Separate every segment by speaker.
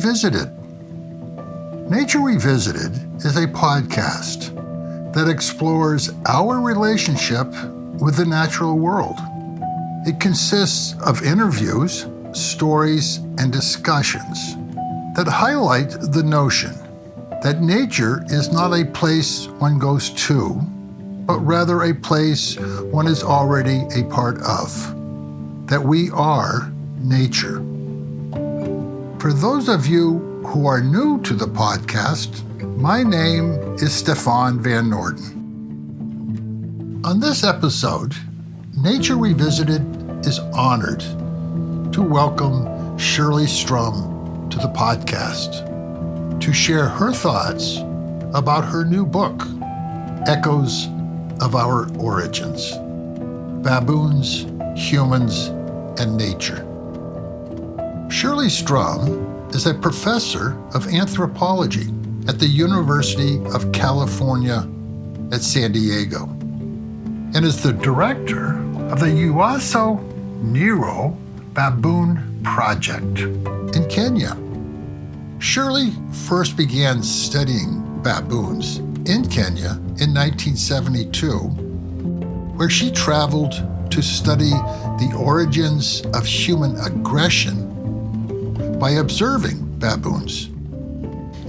Speaker 1: Revisited. Nature Revisited is a podcast that explores our relationship with the natural world. It consists of interviews, stories, and discussions that highlight the notion that nature is not a place one goes to, but rather a place one is already a part of, that we are nature. For those of you who are new to the podcast, my name is Stefan Van Norden. On this episode, Nature Revisited is honored to welcome Shirley Strum to the podcast to share her thoughts about her new book, Echoes of Our Origins: Baboons, Humans, and Nature. Shirley Strum is a professor of anthropology at the University of California at San Diego and is the director of the Uaso Nero Baboon Project in Kenya. Shirley first began studying baboons in Kenya in 1972, where she traveled to study the origins of human aggression by observing baboons.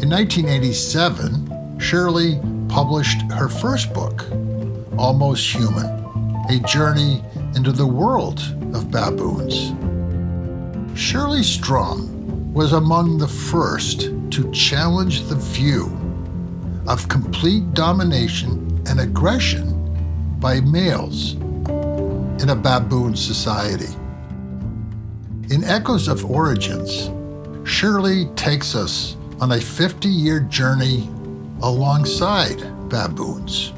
Speaker 1: In 1987, Shirley published her first book, Almost Human: A Journey into the World of Baboons. Shirley Strum was among the first to challenge the view of complete domination and aggression by males in a baboon society. In Echoes of Origins, Shirley takes us on a 50-year journey alongside baboons,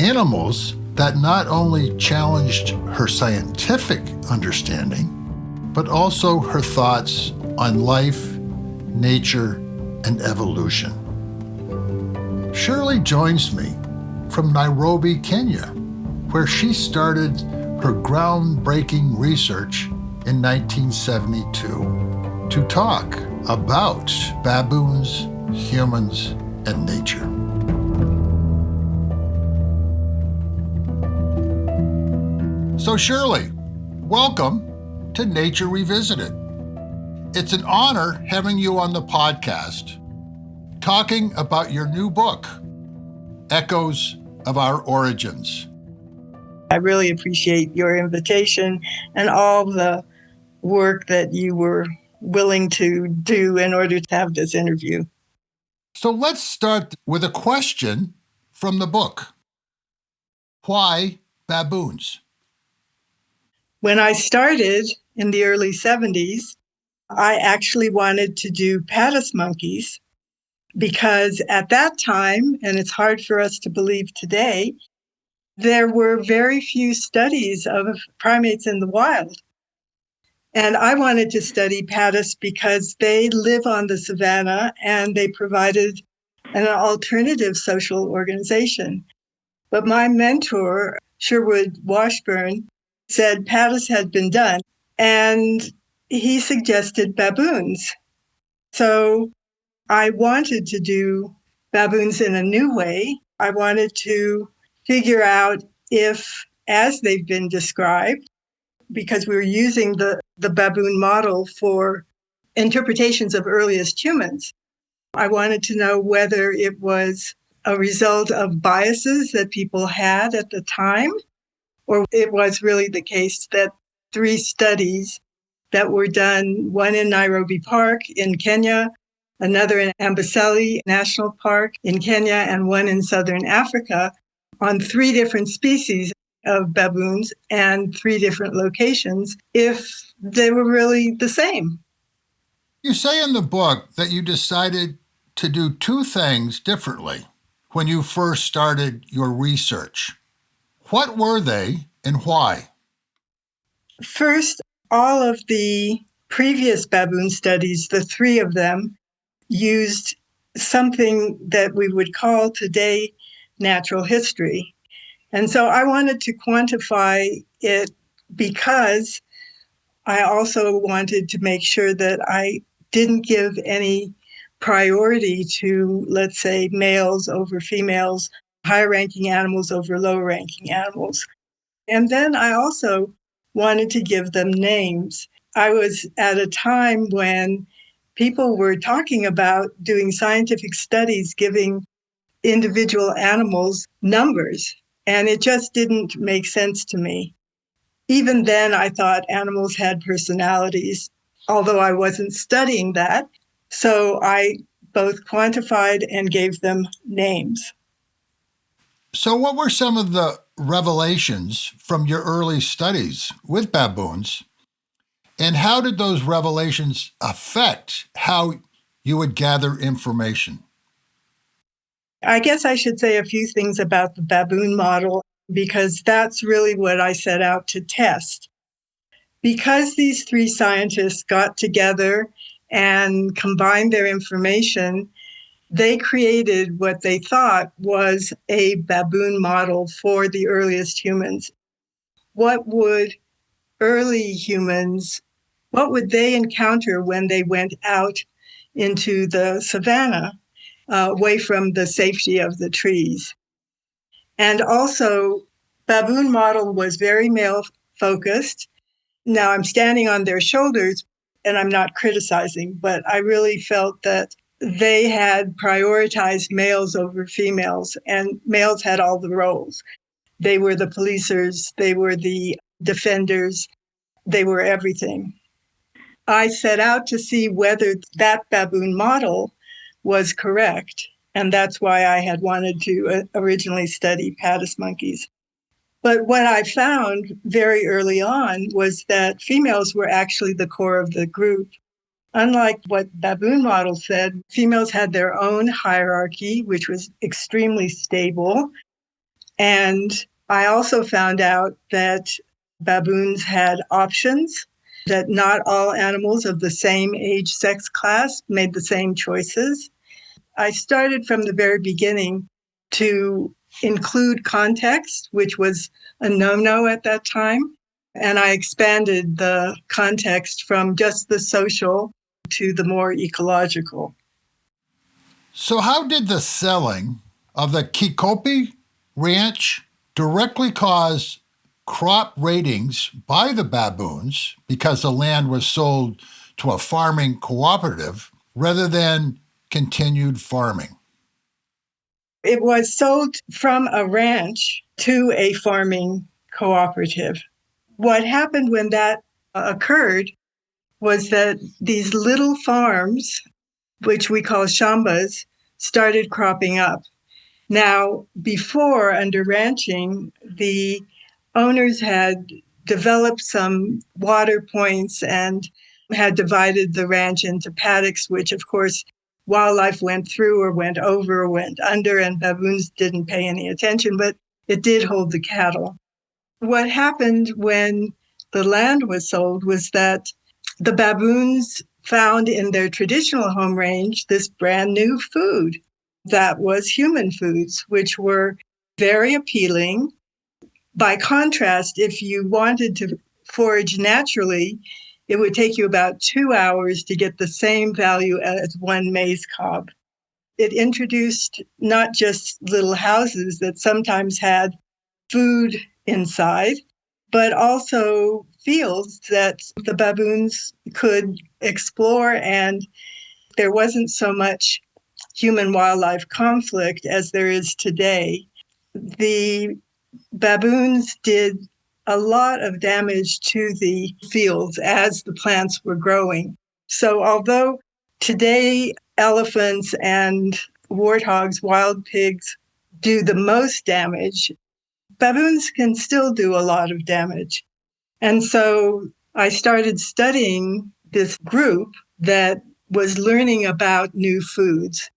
Speaker 1: animals that not only challenged her scientific understanding, but also her thoughts on life, nature, and evolution. Shirley joins me from Nairobi, Kenya, where she started her groundbreaking research in 1972 to talk about baboons, humans, and nature. So Shirley, welcome to Nature Revisited. It's an honor having you on the podcast, talking about your new book, Echoes of Our Origins.
Speaker 2: I really appreciate your invitation and all the work that you were willing to do in order to have this interview.
Speaker 1: So let's start with a question from the book. Why baboons?
Speaker 2: When I started in the early 70s, I actually wanted to do Patis monkeys because at that time, and it's hard for us to believe today, there were very few studies of primates in the wild. And I wanted to study Patis because they live on the savanna and they provided an alternative social organization. But my mentor, Sherwood Washburn, said Patis had been done, and he suggested baboons. So I wanted to do baboons in a new way. I wanted to figure out if, as they've been described, because we were using the baboon model for interpretations of earliest humans, I wanted to know whether it was a result of biases that people had at the time, or it was really the case that 3 studies that were done, one in Nairobi Park in Kenya, another in Amboseli National Park in Kenya, and one in Southern Africa, on 3 different species of baboons and 3 different locations, if they were really the same.
Speaker 1: You say in the book that you decided to do 2 things differently when you first started your research. What were they and why?
Speaker 2: First, all of the previous baboon studies, the 3 of them, used something that we would call today natural history. And so I wanted to quantify it because I also wanted to make sure that I didn't give any priority to, let's say, males over females, higher ranking animals over lower ranking animals. And then I also wanted to give them names. I was at a time when people were talking about doing scientific studies giving individual animals numbers, and it just didn't make sense to me. Even then, I thought animals had personalities, although I wasn't studying that. So I both quantified and gave them names.
Speaker 1: So, what were some of the revelations from your early studies with baboons? And how did those revelations affect how you would gather information?
Speaker 2: I guess I should say a few things about the baboon model, because that's really what I set out to test. Because these three scientists got together and combined their information, they created what they thought was a baboon model for the earliest humans. What would early humans, what would they encounter when they went out into the savannah, away from the safety of the trees? And also, baboon model was very male focused. Now I'm standing on their shoulders and I'm not criticizing, but I really felt that they had prioritized males over females, and males had all the roles. They were the policers, they were the defenders, they were everything. I set out to see whether that baboon model was correct, and that's why I had wanted to originally study Patis monkeys. But what I found very early on was that females were actually the core of the group. Unlike what baboon model said, females had their own hierarchy, which was extremely stable. And I also found out that baboons had options, that not all animals of the same age sex class made the same choices. I started from the very beginning to include context, which was a no-no at that time. And I expanded the context from just the social to the more ecological.
Speaker 1: So, how did the selling of the Kikopi Ranch directly cause crop ratings by the baboons because the land was sold to a farming cooperative rather than continued farming?
Speaker 2: It was sold from a ranch to a farming cooperative. What happened when that occurred was that these little farms, which we call shambas, started cropping up. Now, before, under ranching, the owners had developed some water points and had divided the ranch into paddocks, which, of course, wildlife went through or went over or went under, and baboons didn't pay any attention, but it did hold the cattle. What happened when the land was sold was that the baboons found in their traditional home range this brand new food that was human foods, which were very appealing. By contrast, if you wanted to forage naturally, it would take you about 2 hours to get the same value as one maize cob. It introduced not just little houses that sometimes had food inside, but also fields that the baboons could explore, and there wasn't so much human wildlife conflict as there is today. The baboons did a lot of damage to the fields as the plants were growing. So although today elephants and warthogs, wild pigs, do the most damage, baboons can still do a lot of damage. And so I started studying this group that was learning about new foods.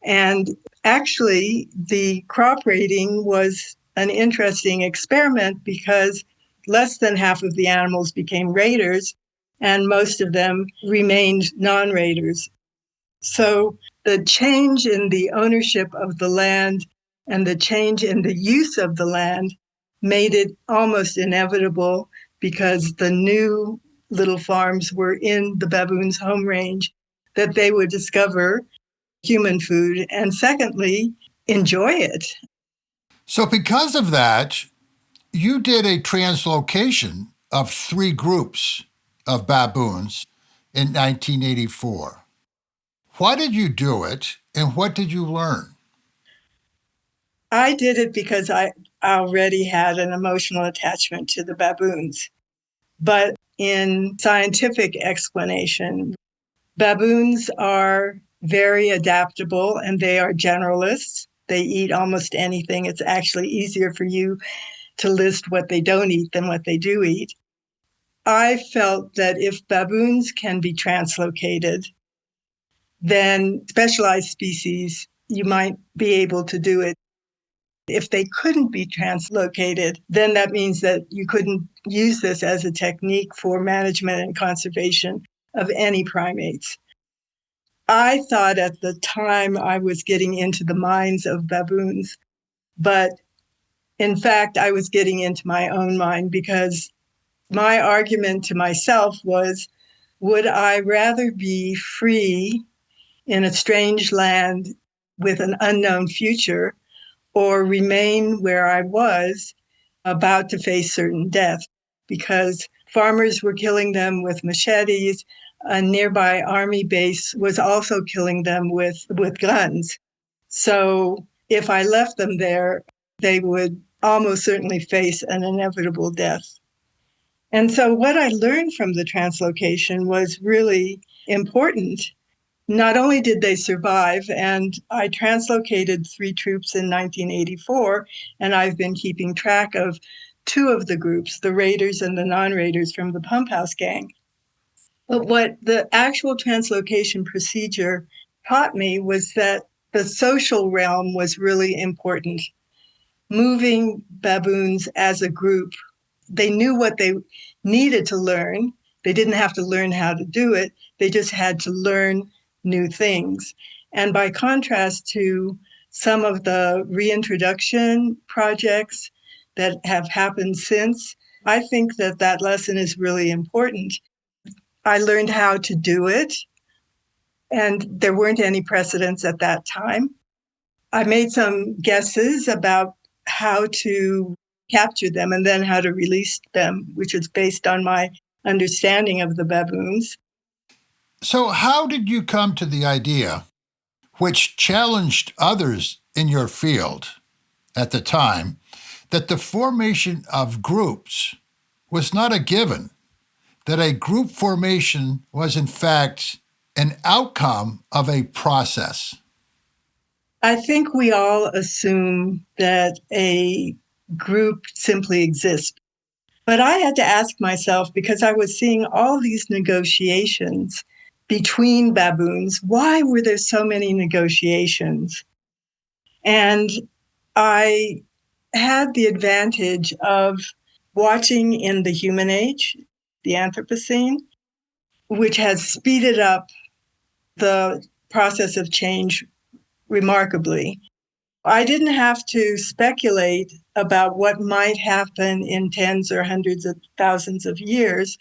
Speaker 2: And actually, the crop rating was an interesting experiment because less than half of the animals became raiders and most of them remained non-raiders. So the change in the ownership of the land and the change in the use of the land made it almost inevitable, because the new little farms were in the baboons' home range, that they would discover human food, and secondly, enjoy it.
Speaker 1: So, because of that, you did a translocation of 3 groups of baboons in 1984. Why did you do it, and what did you learn?
Speaker 2: I did it because I already had an emotional attachment to the baboons. But in scientific explanation, baboons are very adaptable and they are generalists. They eat almost anything. It's actually easier for you to list what they don't eat than what they do eat. I felt that if baboons can be translocated, then specialized species, you might be able to do it. If they couldn't be translocated, then that means that you couldn't use this as a technique for management and conservation of any primates. I thought at the time I was getting into the minds of baboons, but in fact, I was getting into my own mind because my argument to myself was, would I rather be free in a strange land with an unknown future or remain where I was about to face certain death? Because farmers were killing them with machetes. A nearby army base was also killing them with guns. So if I left them there, they would almost certainly face an inevitable death. And so what I learned from the translocation was really important. Not only did they survive, and I translocated 3 troops in 1984, and I've been keeping track of 2 of the groups, the raiders and the non-raiders from the Pump House Gang. But what the actual translocation procedure taught me was that the social realm was really important. Moving baboons as a group, they knew what they needed to learn. They didn't have to learn how to do it. They just had to learn new things. And by contrast to some of the reintroduction projects that have happened since, I think that that lesson is really important. I learned how to do it, and there weren't any precedents at that time. I made some guesses about how to capture them and then how to release them, which is based on my understanding of the baboons.
Speaker 1: So, how did you come to the idea, which challenged others in your field at the time, that the formation of groups was not a given, that a group formation was in fact an outcome of a process?
Speaker 2: I think we all assume that a group simply exists. But I had to ask myself, because I was seeing all these negotiations between baboons, why were there so many negotiations? And I had the advantage of watching in the human age, the Anthropocene, which has speeded up the process of change remarkably. I didn't have to speculate about what might happen in tens or hundreds of thousands of years.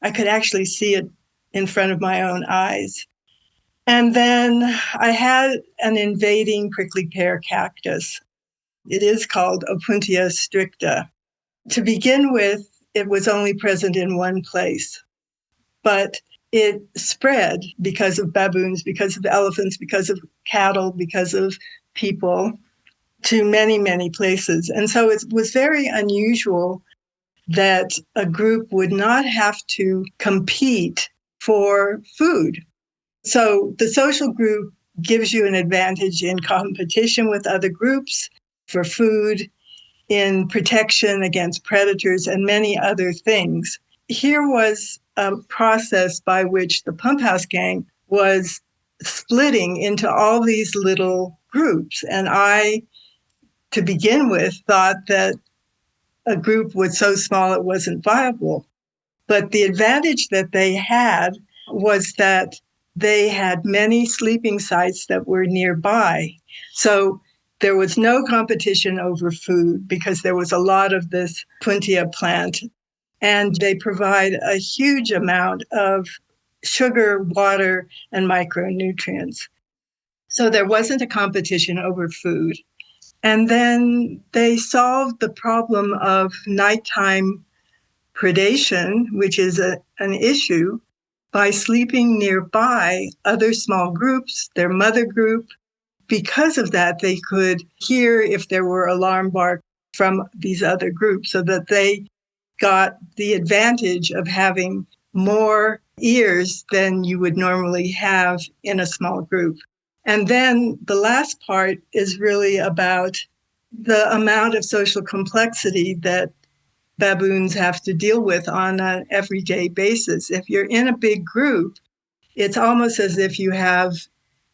Speaker 2: I could actually see it in front of my own eyes. And then I had an invading prickly pear cactus. It is called Opuntia stricta. To begin with, it was only present in one place, but it spread because of baboons, because of elephants, because of cattle, because of people to many, many places. And so it was very unusual that a group would not have to compete for food. So the social group gives you an advantage in competition with other groups for food, in protection against predators, and many other things. Here was a process by which the Pump House Gang was splitting into all these little groups. And I, to begin with, thought that a group was so small it wasn't viable. But the advantage that they had was that they had many sleeping sites that were nearby. So there was no competition over food because there was a lot of this Puntia plant. And they provide a huge amount of sugar, water, and micronutrients. So there wasn't a competition over food. And then they solved the problem of nighttime predation, which is an issue, by sleeping nearby other small groups, their mother group. Because of that, they could hear if there were alarm barks from these other groups, so that they got the advantage of having more ears than you would normally have in a small group. And then the last part is really about the amount of social complexity that baboons have to deal with on an everyday basis. If you're in a big group, it's almost as if you have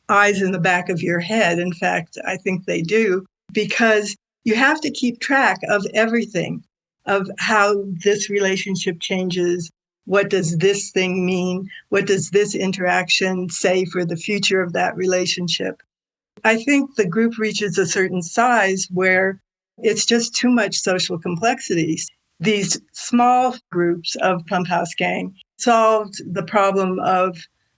Speaker 2: eyes in the back of your head. In fact, I think they do, because you have to keep track of everything, of how this relationship changes. What does this thing mean? What does this interaction say for the future of that relationship? I think the group reaches a certain size where it's just too much social complexity. These small groups of Pump House Gang solved the problem of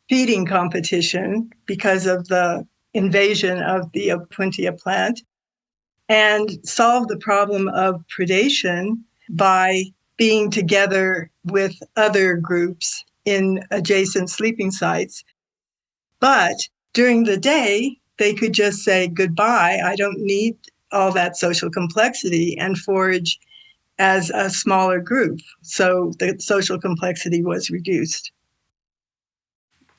Speaker 2: feeding competition because of the invasion of the Opuntia plant, and solved the problem of predation by being together with other groups in adjacent sleeping sites. But during the day, they could just say goodbye. I don't need all that social complexity, and forage as a smaller group. So the social complexity was reduced.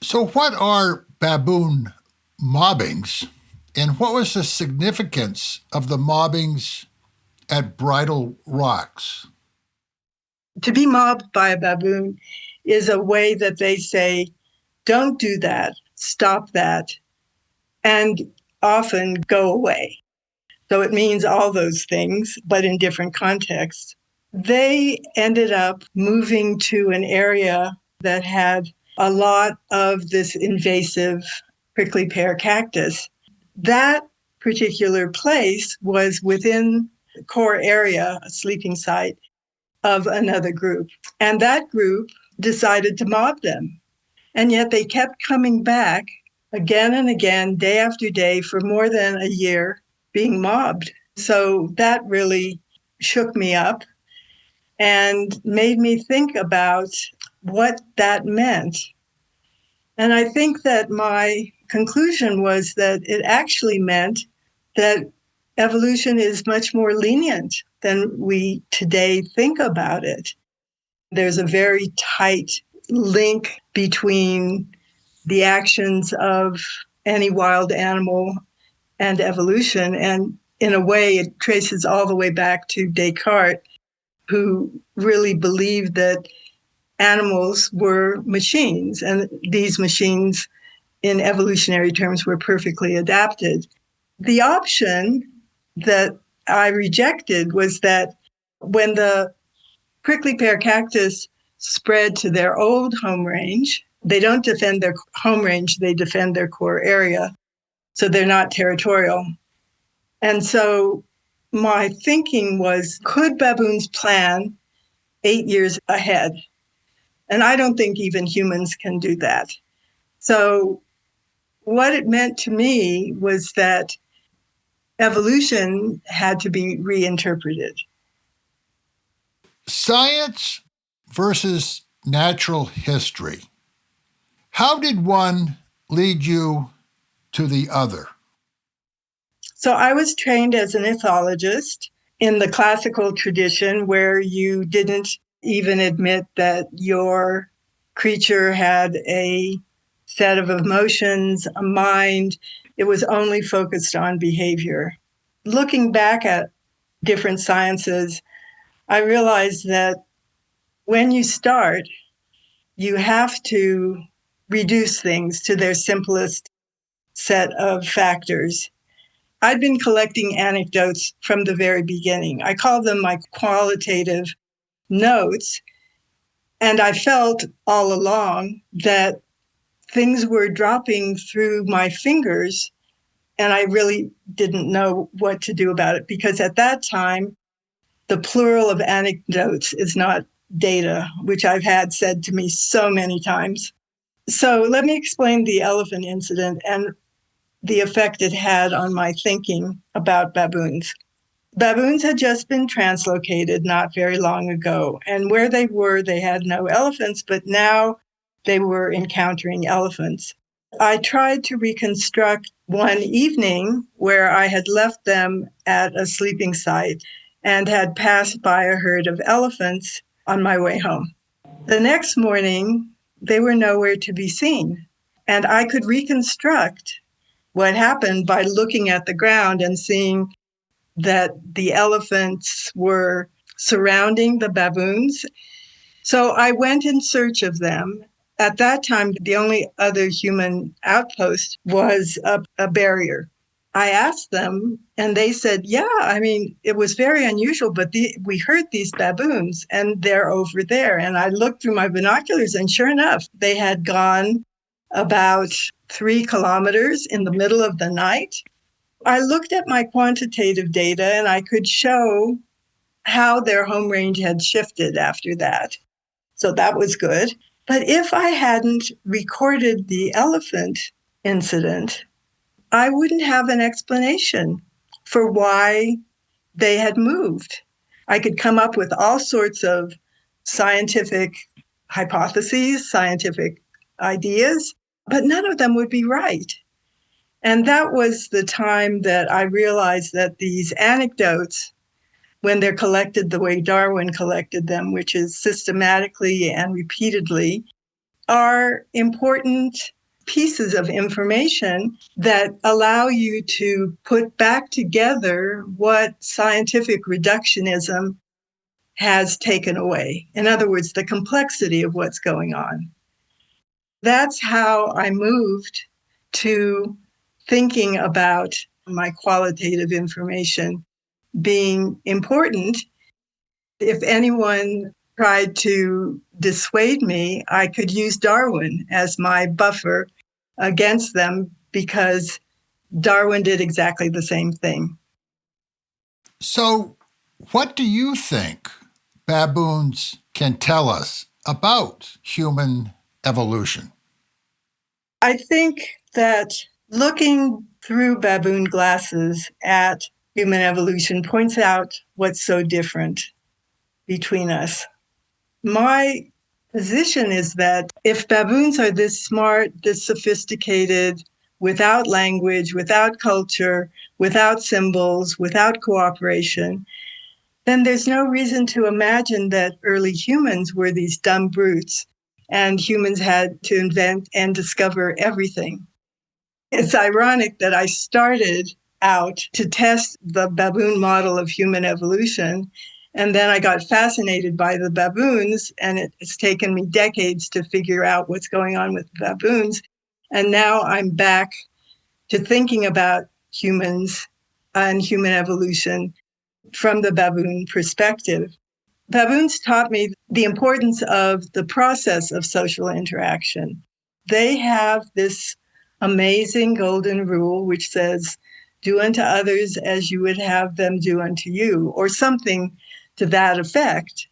Speaker 1: So, what are baboon mobbings, and what was the significance of the mobbings at Bridle Rocks?
Speaker 2: To be mobbed by a baboon is a way that they say, don't do that, stop that, and often go away. So it means all those things, but in different contexts. They ended up moving to an area that had a lot of this invasive prickly pear cactus. That particular place was within the core area, a sleeping site of another group. And that group decided to mob them. And yet they kept coming back again and again, day after day, for more than a year, being mobbed. So that really shook me up and made me think about what that meant. And I think that my conclusion was that it actually meant that evolution is much more lenient than we today think about it. There's a very tight link between the actions of any wild animal and evolution. And in a way, it traces all the way back to Descartes, who really believed that animals were machines, and these machines, in evolutionary terms, were perfectly adapted. The option that I rejected was that when the prickly pear cactus spread to their old home range, they don't defend their home range, they defend their core area. So they're not territorial. And so my thinking was, could baboons plan 8 years ahead? And I don't think even humans can do that. So what it meant to me was that evolution had to be reinterpreted.
Speaker 1: Science versus natural history. How did one lead you to the other?
Speaker 2: So I was trained as an ethologist in the classical tradition, where you didn't even admit that your creature had a set of emotions, a mind. It was only focused on behavior. Looking back at different sciences, I realized that when you start, you have to reduce things to their simplest set of factors. I'd been collecting anecdotes from the very beginning. I call them my qualitative notes. And I felt all along that things were dropping through my fingers, and I really didn't know what to do about it, because at that time, the plural of anecdotes is not data, which I've had said to me so many times. So let me explain the elephant incident and the effect it had on my thinking about baboons. Baboons had just been translocated not very long ago, and where they were, they had no elephants, but now they were encountering elephants. I tried to reconstruct one evening where I had left them at a sleeping site and had passed by a herd of elephants on my way home. The next morning, they were nowhere to be seen, and I could reconstruct what happened by looking at the ground and seeing that the elephants were surrounding the baboons. So I went in search of them. At that time, the only other human outpost was a barrier. I asked them, and they said, yeah, I mean, it was very unusual, but we heard these baboons, and they're over there. And I looked through my binoculars, and sure enough, they had gone about 3 kilometers in the middle of the night. I looked at my quantitative data, and I could show how their home range had shifted after that. So that was good. But if I hadn't recorded the elephant incident, I wouldn't have an explanation for why they had moved. I could come up with all sorts of scientific hypotheses, scientific ideas, but none of them would be right. And that was the time that I realized that these anecdotes, when they're collected the way Darwin collected them, which is systematically and repeatedly, are important pieces of information that allow you to put back together what scientific reductionism has taken away. In other words, the complexity of what's going on. That's how I moved to thinking about my qualitative information being important. If anyone tried to dissuade me, I could use Darwin as my buffer against them because Darwin did exactly the same thing.
Speaker 1: So, what do you think baboons can tell us about human evolution?
Speaker 2: I think that looking through baboon glasses at human evolution points out what's so different between us. My position is that if baboons are this smart, this sophisticated, without language, without culture, without symbols, without cooperation, then there's no reason to imagine that early humans were these dumb brutes and humans had to invent and discover everything. It's ironic that I started out to test the baboon model of human evolution, and then I got fascinated by the baboons, and it's taken me decades to figure out what's going on with baboons. And now I'm back to thinking about humans and human evolution from the baboon perspective. Baboons taught me the importance of the process of social interaction. They have this amazing golden rule which says, do unto others as you would have them do unto you, or something to that effect.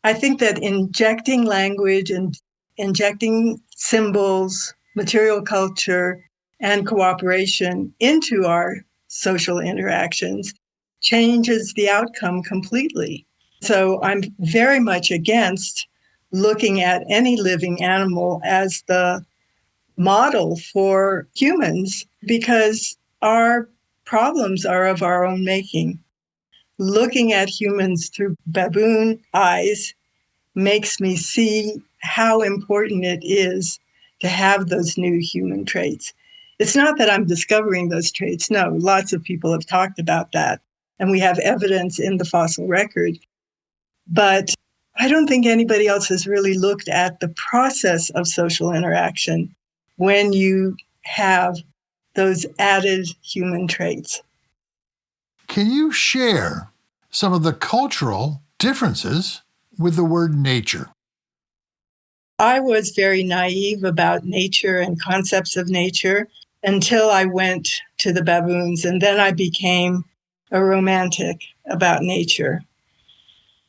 Speaker 2: I think that injecting language and injecting symbols, material culture, and cooperation into our social interactions changes the outcome completely. So I'm very much against looking at any living animal as the model for humans because our problems are of our own making. Looking at humans through baboon eyes makes me see how important it is to have those new human traits. It's not that I'm discovering those traits. No, lots of people have talked about that, and we have evidence in the fossil record. But I don't think anybody else has really looked at the process of social interaction when you have those added human traits.
Speaker 1: Can you share some of the cultural differences with the word nature?
Speaker 2: I was very naive about nature and concepts of nature until I went to the baboons, and then I became a romantic about nature.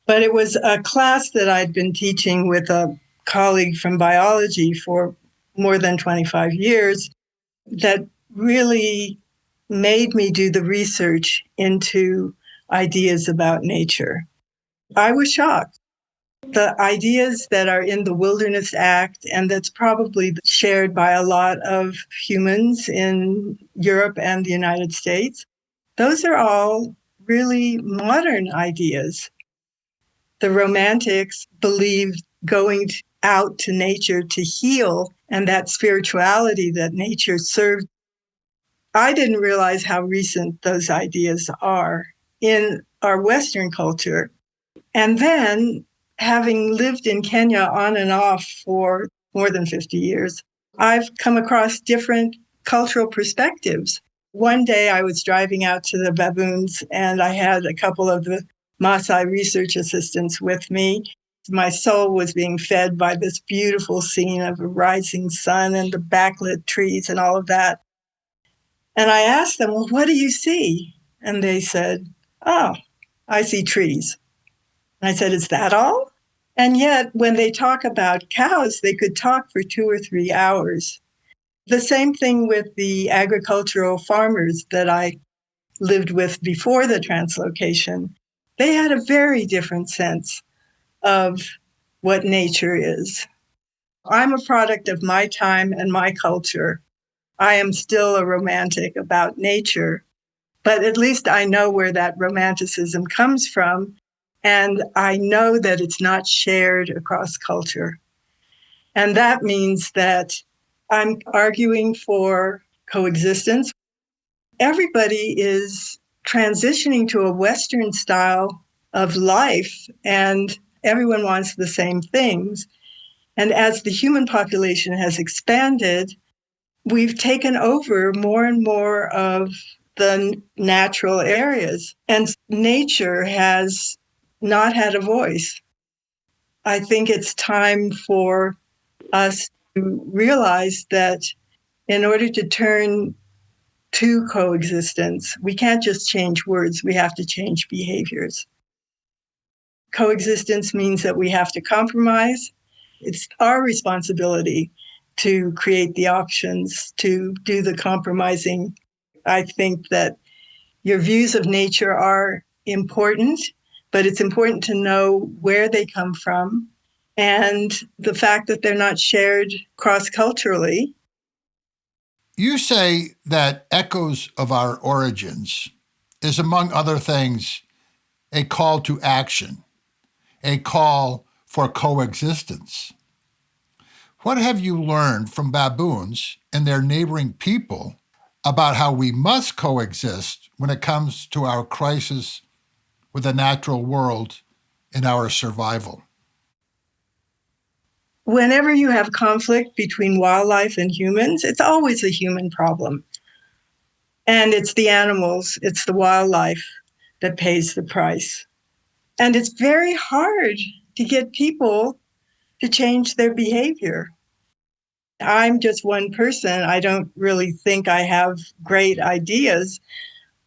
Speaker 2: But it was a class that I'd been teaching with a colleague from biology for more than 25 years that really made me do the research into ideas about nature. I was shocked. The ideas that are in the Wilderness Act, and that's probably shared by a lot of humans in Europe and the United States, those are all really modern ideas. The Romantics believed going out to nature to heal and that spirituality that nature served. I didn't realize how recent those ideas are in our Western culture. And then, having lived in Kenya on and off for more than 50 years, I've come across different cultural perspectives. One day I was driving out to the baboons and I had a couple of the Maasai research assistants with me. My soul was being fed by this beautiful scene of a rising sun and the backlit trees and all of that. And I asked them, well, what do you see? And they said, oh, I see trees. And I said, is that all? And yet, when they talk about cows, they could talk for 2 or 3 hours. The same thing with the agricultural farmers that I lived with before the translocation. They had a very different sense of what nature is. I'm a product of my time and my culture. I am still a romantic about nature, but at least I know where that romanticism comes from. And I know that it's not shared across culture. And that means that I'm arguing for coexistence. Everybody is transitioning to a Western style of life, and everyone wants the same things. And as the human population has expanded, we've taken over more and more of the natural areas, and nature has not had a voice. I think it's time for us to realize that in order to turn to coexistence, we can't just change words, we have to change behaviors. Coexistence means that we have to compromise. It's our responsibility to create the options, to do the compromising. I think that your views of nature are important, but it's important to know where they come from and the fact that they're not shared cross-culturally.
Speaker 1: You say that Echoes of Our Origins is, among other things, a call to action, a call for coexistence. What have you learned from baboons and their neighboring people about how we must coexist when it comes to our crisis with the natural world and our survival?
Speaker 2: Whenever you have conflict between wildlife and humans, it's always a human problem. And it's the animals, it's the wildlife that pays the price. And it's very hard to get people to change their behavior. I'm just one person. I don't really think I have great ideas,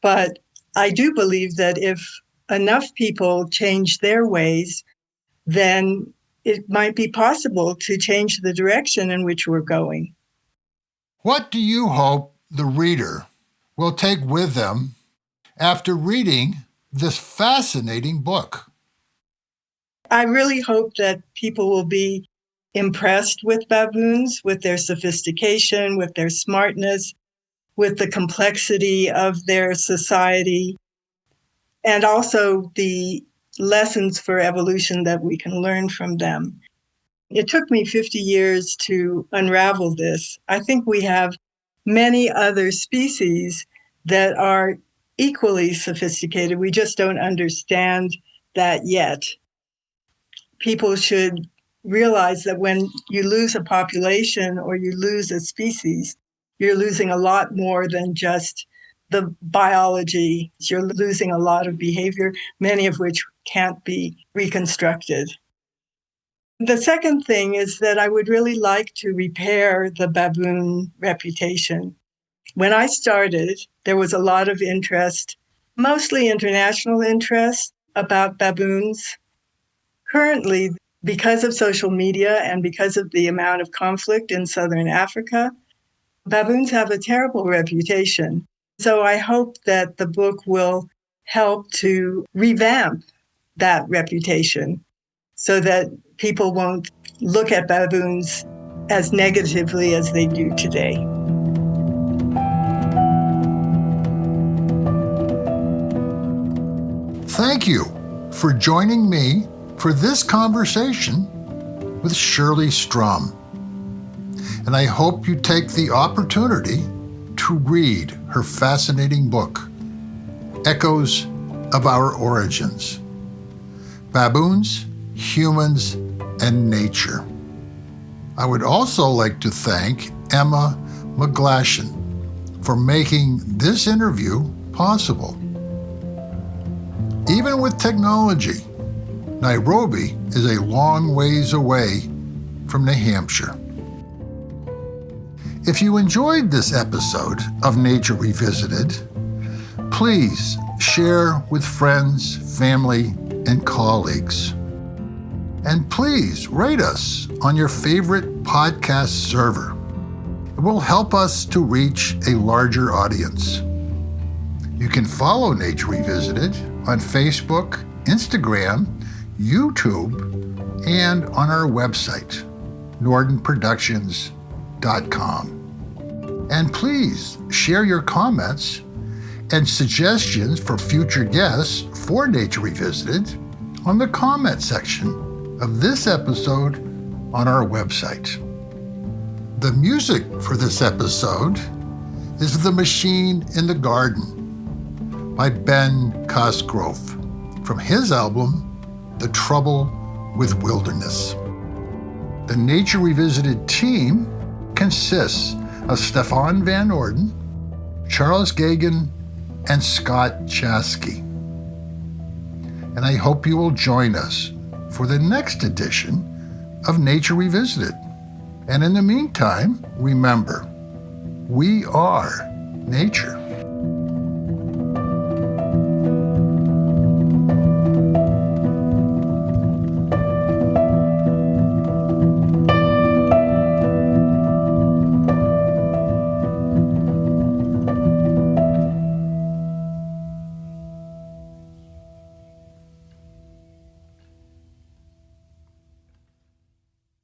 Speaker 2: but I do believe that if enough people change their ways, then it might be possible to change the direction in which we're going.
Speaker 1: What do you hope the reader will take with them after reading this fascinating book?
Speaker 2: I really hope that people will be impressed with baboons, with their sophistication, with their smartness, with the complexity of their society, and also the lessons for evolution that we can learn from them. It took me 50 years to unravel this. I think we have many other species that are equally sophisticated. We just don't understand that yet. People should realize that when you lose a population or you lose a species, you're losing a lot more than just the biology. You're losing a lot of behavior, many of which can't be reconstructed. The second thing is that I would really like to repair the baboon reputation. When I started, there was a lot of interest, mostly international interest, about baboons. Currently, Because of social media and because of the amount of conflict in southern Africa, baboons have a terrible reputation. So I hope that the book will help to revamp that reputation so that people won't look at baboons as negatively as they do today.
Speaker 1: Thank you for joining me for this conversation with Shirley Strum. And I hope you take the opportunity to read her fascinating book, Echoes of Our Origins: Baboons, Humans, and Nature. I would also like to thank Emma McGlashan for making this interview possible. Even with technology, Nairobi is a long ways away from New Hampshire. If you enjoyed this episode of Nature Revisited, please share with friends, family, and colleagues. And please rate us on your favorite podcast server. It will help us to reach a larger audience. You can follow Nature Revisited on Facebook, Instagram, YouTube, and on our website, nordenproductions.com. And please share your comments and suggestions for future guests for Nature Revisited on the comment section of this episode on our website. The music for this episode is The Machine in the Garden by Ben Cosgrove from his album, The Trouble with Wilderness. The Nature Revisited team consists of Stefan Van Orden, Charles Gagan, and Scott Chasky. And I hope you will join us for the next edition of Nature Revisited. And in the meantime, remember, we are nature.